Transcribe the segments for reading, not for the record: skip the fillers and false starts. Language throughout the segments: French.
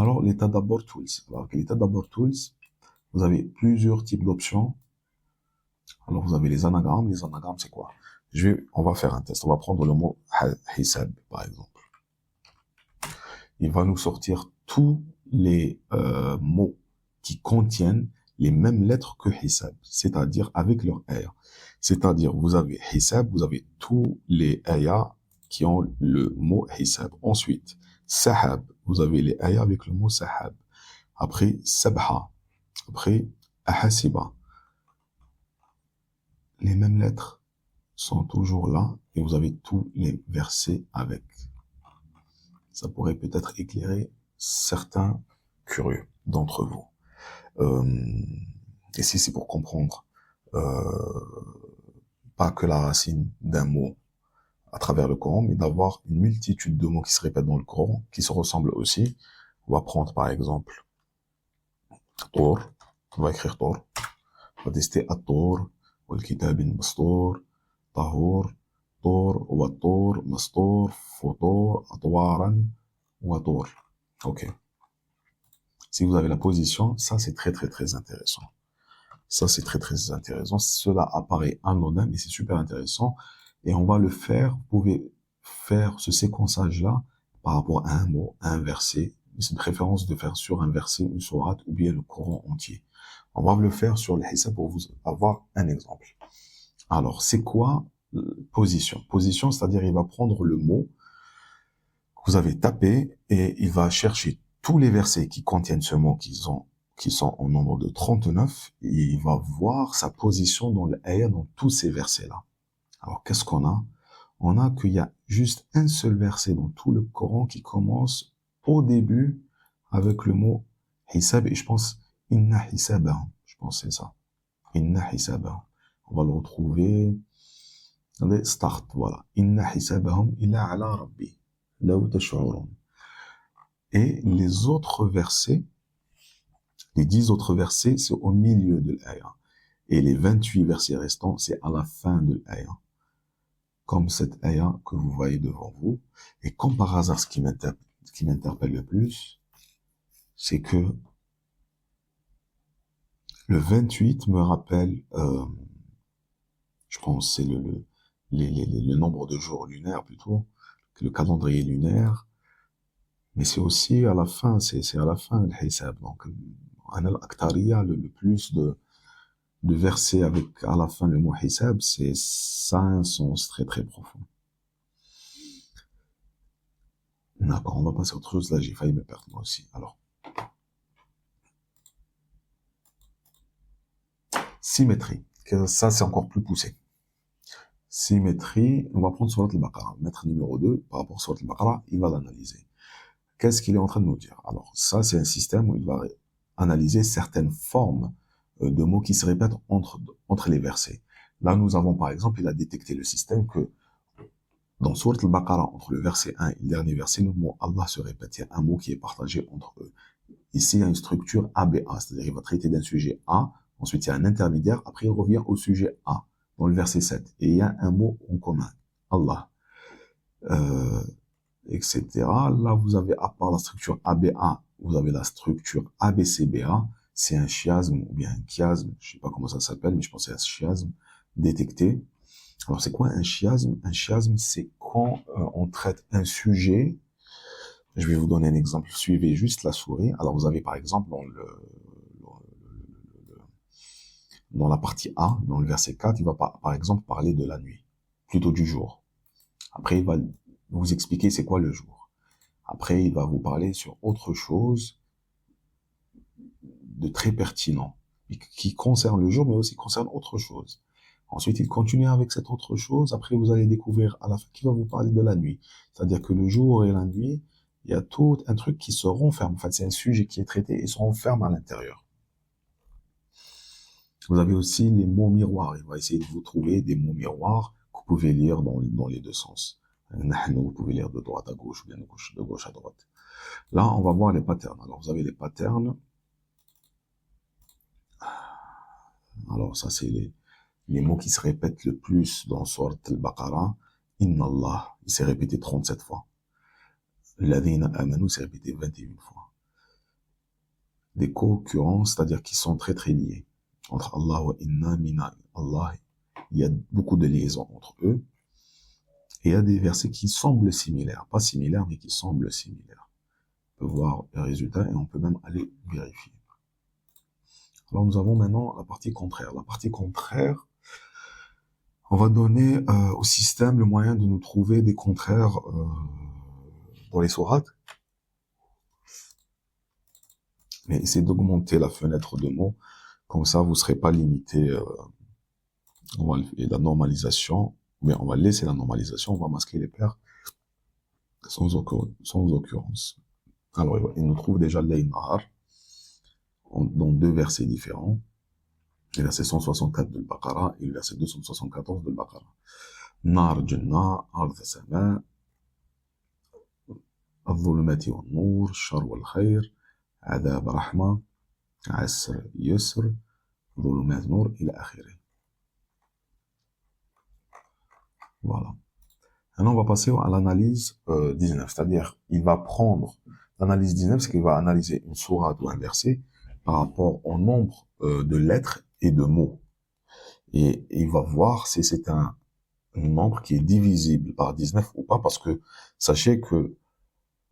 Alors, les Tadabbur Tools. Alors, les Tadabbur Tools, vous avez plusieurs types d'options. Alors, vous avez les anagrammes. Les anagrammes, c'est quoi? On va faire un test. On va prendre le mot hisab, par exemple. Il va nous sortir tous les mots qui contiennent les mêmes lettres que hisab, c'est-à-dire avec leur ayah. C'est-à-dire, vous avez hisab, vous avez tous les ayahs qui ont le mot hisab. Ensuite, sahab, vous avez les ayahs avec le mot sahab. Après, sabha. Après, ahasiba. Les mêmes lettres sont toujours là et vous avez tous les versets avec. Ça pourrait peut-être éclairer certains curieux d'entre vous. Et si c'est pour comprendre pas que la racine d'un mot à travers le Coran, mais d'avoir une multitude de mots qui se répètent dans le Coran, qui se ressemblent aussi. On va prendre par exemple Tour, on va écrire Tour, on va tester At-Tour, wal-Kitab al-Mastur, Tahur, Tour, Wat-Tour, Mastur, Futur, Atwaran, Watur. Ok. Si vous avez la position, ça c'est très très très intéressant. Ça c'est très très intéressant. Cela apparaît anodin, mais c'est super intéressant. Et on va le faire, vous pouvez faire ce séquençage-là par rapport à un mot, à un verset. C'est une préférence de faire sur un verset, une sourate ou bien le Coran entier. On va le faire sur le hisab pour vous avoir un exemple. Alors, c'est quoi position? Position, c'est-à-dire il va prendre le mot que vous avez tapé et il va chercher tous les versets qui contiennent ce mot qui sont au nombre de 39 et il va voir sa position dans l'ayah dans tous ces versets-là. Alors, qu'est-ce qu'on a? On a qu'il y a juste un seul verset dans tout le Coran qui commence au début avec le mot hisab, et je pense inna hisabahum. Je pense que c'est ça. Inna hisabahum. On va le retrouver dans les start, voilà. Inna hisabahum illa ala rabbi. Law tash'urun. Et les autres versets, les 10 autres versets, c'est au milieu de l'ayah. Et les 28 versets restants, c'est à la fin de l'ayah. Comme cette ayah que vous voyez devant vous. Et comme par hasard, ce qui m'interpelle le plus, c'est que le 28 me rappelle, je pense, c'est le nombre de jours lunaires plutôt, que le calendrier lunaire, mais c'est aussi à la fin, c'est à la fin le hisab. Donc, on a l'Aktariya, le plus de versets avec à la fin le mot hisab, ça a un sens très très profond. D'accord, on va passer à autre chose. Là, j'ai failli me perdre moi aussi. Alors, symétrie. Ça, c'est encore plus poussé. Symétrie, on va prendre Surat al-Baqarah. Maître numéro 2, par rapport à Surat al-Baqarah, il va l'analyser. Qu'est-ce qu'il est en train de nous dire? Alors, ça, c'est un système où il va analyser certaines formes de mots qui se répètent entre les versets. Là, nous avons, par exemple, il a détecté le système que dans Surat al-Baqarah, entre le verset 1 et le dernier verset, le mot Allah se répète. Il y a un mot qui est partagé entre eux. Ici, il y a une structure ABA, c'est-à-dire il va traiter d'un sujet A, ensuite il y a un intermédiaire, après il revient au sujet A, dans le verset 7. Et il y a un mot en commun, Allah, etc. Là, vous avez, à part la structure ABA, vous avez la structure ABCBA, c'est un chiasme ou bien un chiasme, je sais pas comment ça s'appelle, mais je pense que c'est un chiasme détecté. Alors, c'est quoi un chiasme? Un chiasme, c'est quand on traite un sujet. Je vais vous donner un exemple. Suivez juste la souris. Alors, vous avez par exemple dans la partie A, dans le verset 4, il va par exemple parler de la nuit, plutôt du jour. Après, il va vous expliquer c'est quoi le jour. Après, il va vous parler sur autre chose de très pertinent, qui concerne le jour, mais aussi concerne autre chose. Ensuite, il continue avec cette autre chose. Après, vous allez découvrir à la fin qu'il va vous parler de la nuit. C'est-à-dire que le jour et la nuit, il y a tout un truc qui se renferme. En fait, c'est un sujet qui est traité et se renferme à l'intérieur. Vous avez aussi les mots miroirs. Il va essayer de vous trouver des mots miroirs que vous pouvez lire dans les deux sens. Vous pouvez lire de droite à gauche ou bien de gauche à droite. Là, on va voir les patterns. Alors, vous avez les patterns. Alors, ça, c'est les mots qui se répètent le plus dans Surat al-Baqarah. Inna Allah, il s'est répété 37 fois. Ladina amanu s'est répété 21 fois. des co-occurrences, c'est-à-dire qui sont très très liés. Entre Allah wa inna mina Allah, il y a beaucoup de liaisons entre eux. Et il y a des versets qui semblent similaires, pas similaires, mais qui semblent similaires. On peut voir le résultat et on peut même aller vérifier. Alors nous avons maintenant la partie contraire. La partie contraire, on va donner au système le moyen de nous trouver des contraires dans les sourates. Mais essayez d'augmenter la fenêtre de mots, comme ça vous ne serez pas limité. Et la normalisation, mais on va laisser la normalisation, on va masquer les paires sans occurrence. Alors il nous trouve déjà Layl Nahar dans deux versets différents. Le verset 164 de Al-Baqarah et le verset 274 de Al-Baqarah. Nar Jannah, Ard Sama, الظلمات والنور الشر والخير عذاب رحمة عسر يسر ظلمات نور إلى آخره. Voilà. Maintenant, on va passer à l'analyse 19, c'est-à-dire il va prendre l'analyse 19, c'est qu'il va analyser une sourate ou un verset par rapport au nombre de lettres et de mots. Et il va voir si c'est un nombre qui est divisible par 19 ou pas, parce que sachez que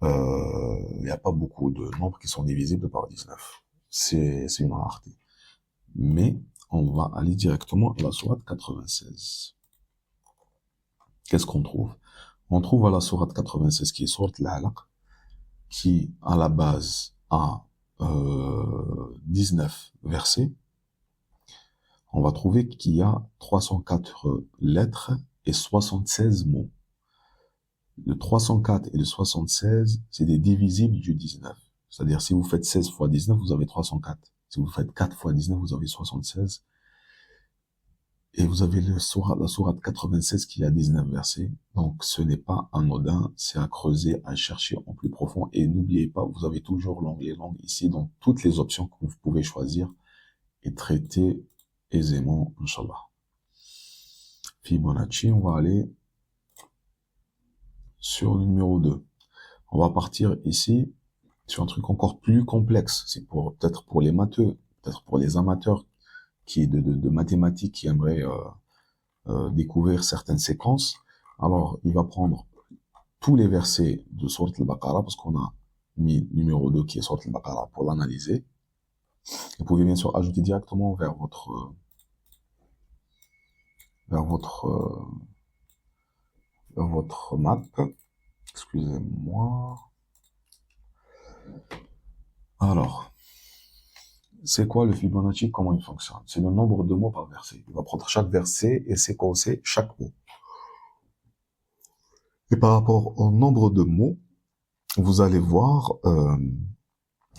il n'y a pas beaucoup de nombres qui sont divisibles par 19. C'est une rareté. Mais on va aller directement à la sourate 96. Qu'est-ce qu'on trouve? On trouve à la sourate 96 qui est sourate Al-Alaq, qui à la base a 19 versets. On va trouver qu'il y a 304 lettres et 76 mots. Le 304 et le 76, c'est des divisibles du 19. C'est-à-dire, si vous faites 16 fois 19, vous avez 304. Si vous faites 4 fois 19, vous avez 76. Et vous avez la sourate 96 qui a 19 versets. Donc, ce n'est pas anodin, c'est à creuser, à chercher en plus profond. Et n'oubliez pas, vous avez toujours l'onglet langue ici, dans toutes les options que vous pouvez choisir et traiter aisément, Inch'Allah. Fibonacci, on va aller sur le numéro 2. On va partir ici sur un truc encore plus complexe. C'est peut-être pour les matheux, peut-être pour les amateurs de mathématiques qui aimeraient découvrir certaines séquences. Alors, il va prendre tous les versets de Sourate Al-Baqarah, parce qu'on a mis numéro 2 qui est Sourate Al-Baqarah pour l'analyser. Vous pouvez bien sûr ajouter directement vers votre map. Excusez-moi. Alors, c'est quoi le Fibonacci? Comment il fonctionne? C'est le nombre de mots par verset. Il va prendre chaque verset et séquencer chaque mot. Et par rapport au nombre de mots, vous allez voir,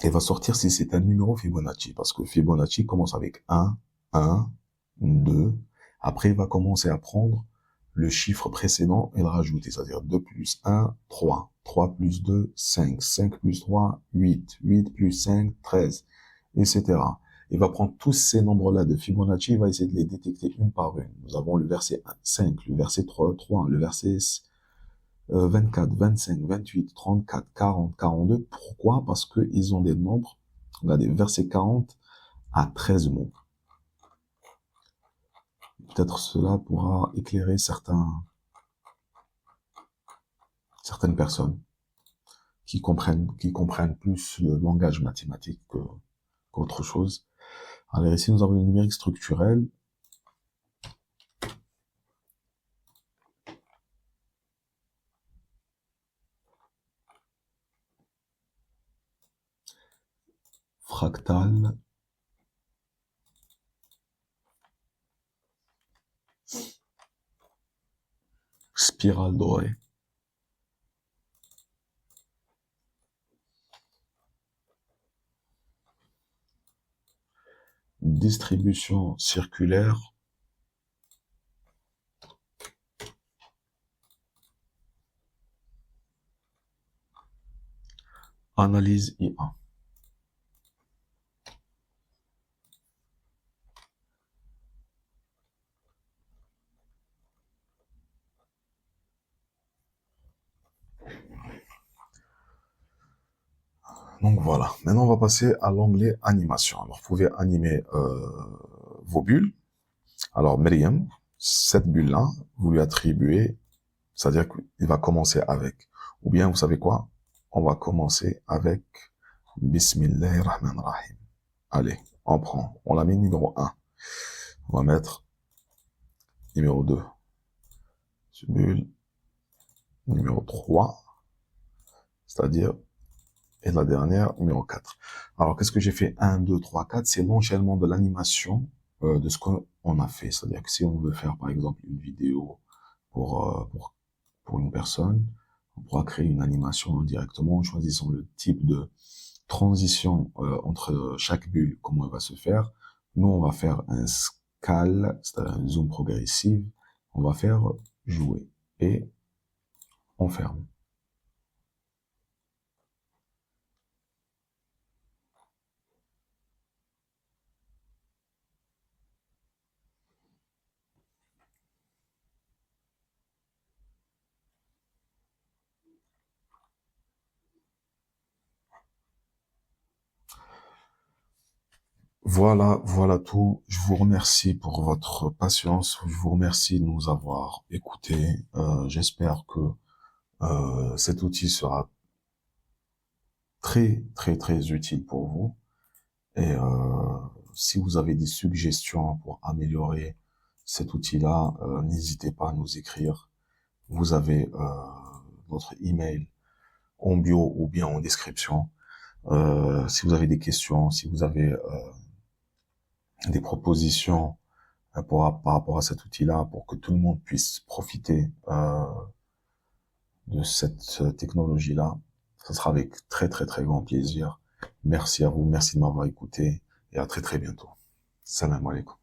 il va sortir si c'est un numéro Fibonacci, parce que Fibonacci commence avec 1, 2. Après, il va commencer à prendre le chiffre précédent et le rajouter, c'est-à-dire 2 plus 1, 3. 3 plus 2, 5. 5 plus 3, 8. 8 plus 5, 13, etc. Il va prendre tous ces nombres-là de Fibonacci, il va essayer de les détecter une par une. Nous avons le verset 5, le verset 3, le verset 24, 25, 28, 34, 40, 42. Pourquoi? Parce que ils ont des nombres. Regardez, verset 40 à 13 mots. Peut-être cela pourra éclairer certaines personnes qui comprennent plus le langage mathématique qu'autre chose. Alors ici, nous avons le numérique structurel. Fractal. Spirale dorée. Distribution circulaire. Analyse IA. Donc voilà. Maintenant, on va passer à l'onglet animation. Alors, vous pouvez animer vos bulles. Alors, Myriam, cette bulle-là, vous lui attribuez, c'est-à-dire qu'il va commencer avec. Ou bien, vous savez quoi? On va commencer avec Bismillahirrahmanirrahim. Allez, on prend. On l'a mis numéro 1. On va mettre numéro 2. Bulle numéro 3. C'est-à-dire, et la dernière, numéro 4. Alors, qu'est-ce que j'ai fait? 1, 2, 3, 4. C'est l'enchaînement de l'animation de ce qu'on a fait. C'est-à-dire que si on veut faire, par exemple, une vidéo pour une personne, on pourra créer une animation directement en choisissant le type de transition entre chaque bulle, comment elle va se faire. Nous, on va faire un scale, c'est-à-dire un zoom progressif. On va faire jouer et on ferme. Voilà tout. Je vous remercie pour votre patience. Je vous remercie de nous avoir écoutés. J'espère que cet outil sera très, très, très utile pour vous. Et si vous avez des suggestions pour améliorer cet outil-là, n'hésitez pas à nous écrire. Vous avez notre email en bio ou bien en description. Si vous avez des questions, si vous avez des propositions par rapport à cet outil-là, pour que tout le monde puisse profiter de cette technologie-là, ça sera avec très très très grand plaisir. Merci à vous, merci de m'avoir écouté et à très très bientôt. Salam alaikum.